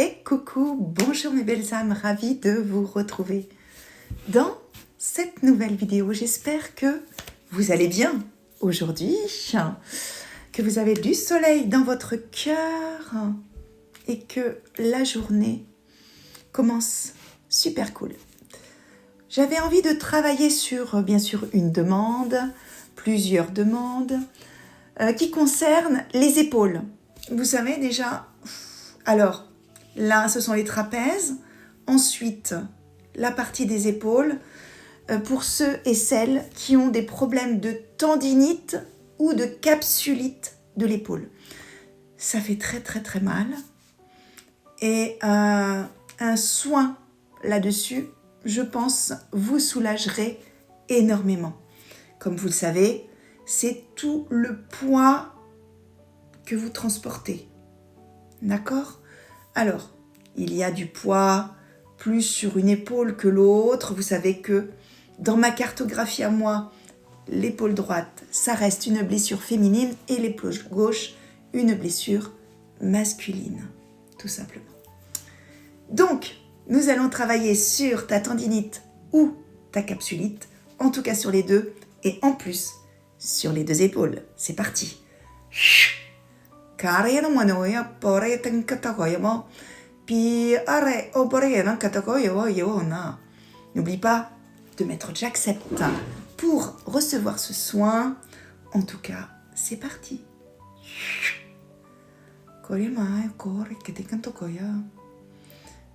Et coucou, bonjour mes belles âmes, ravie de vous retrouver dans cette nouvelle vidéo. J'espère que vous allez bien aujourd'hui, que vous avez du soleil dans votre cœur et que la journée commence super cool. J'avais envie de travailler sur, bien sûr, une demande, plusieurs demandes, qui concernent les épaules. Vous savez déjà, alors là, ce sont les trapèzes. Ensuite, la partie des épaules, pour ceux et celles qui ont des problèmes de tendinite ou de capsulite de l'épaule. Ça fait très très très mal. Et un soin là-dessus, je pense, vous soulagerait énormément. Comme vous le savez, c'est tout le poids que vous transportez. D'accord ? Alors, il y a du poids plus sur une épaule que l'autre. Vous savez que dans ma cartographie à moi, l'épaule droite, ça reste une blessure féminine et l'épaule gauche, une blessure masculine, tout simplement. Donc, nous allons travailler sur ta tendinite ou ta capsulite, en tout cas sur les deux, et en plus, sur les deux épaules. C'est parti. N'oublie pas de mettre j'accepte pour recevoir ce soin. En tout cas, c'est parti.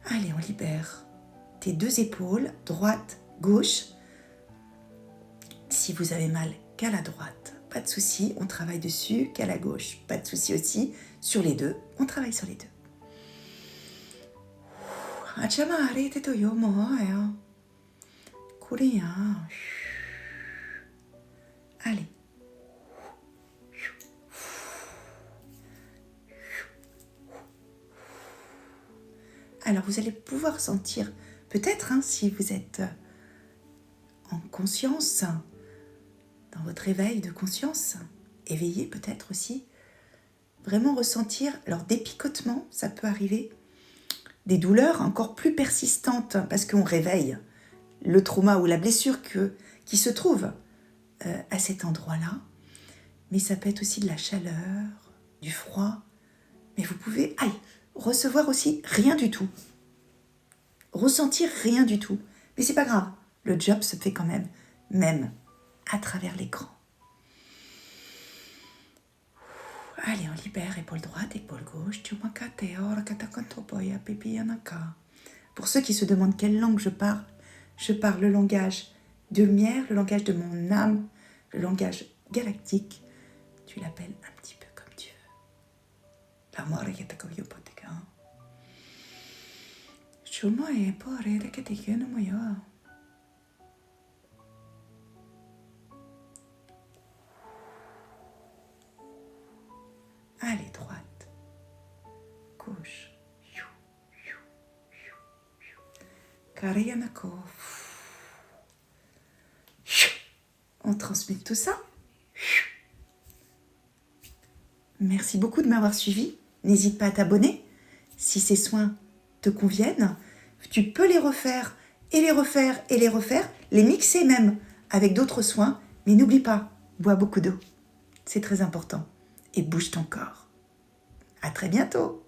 Allez, on libère tes deux épaules, droite, gauche. Si vous avez mal qu'à la droite, pas de souci, on travaille dessus, qu'à la gauche, pas de souci aussi. Sur les deux, on travaille sur les deux. Allez. Alors, vous allez pouvoir sentir, peut-être, si vous êtes en conscience, dans votre éveil de conscience, éveillé peut-être aussi, vraiment ressentir, alors des picotements, ça peut arriver, des douleurs encore plus persistantes, parce qu'on réveille le trauma ou la blessure qui se trouve à cet endroit-là, mais ça peut être aussi de la chaleur, du froid, mais vous pouvez recevoir aussi rien du tout, ressentir rien du tout, mais c'est pas grave, le job se fait quand même à travers l'écran. Allez, on libère épaule droite, épaule gauche. Pour ceux qui se demandent quelle langue je parle le langage de lumière, le langage de mon âme, le langage galactique. Tu l'appelles un petit peu comme tu veux. La mort est à cause Allez, droite, gauche. On transmet tout ça. Merci beaucoup de m'avoir suivi. N'hésite pas à t'abonner. Si ces soins te conviennent, tu peux les refaire et les refaire et les refaire, les mixer même avec d'autres soins. Mais n'oublie pas, bois beaucoup d'eau. C'est très important. Et bouge ton corps. À très bientôt.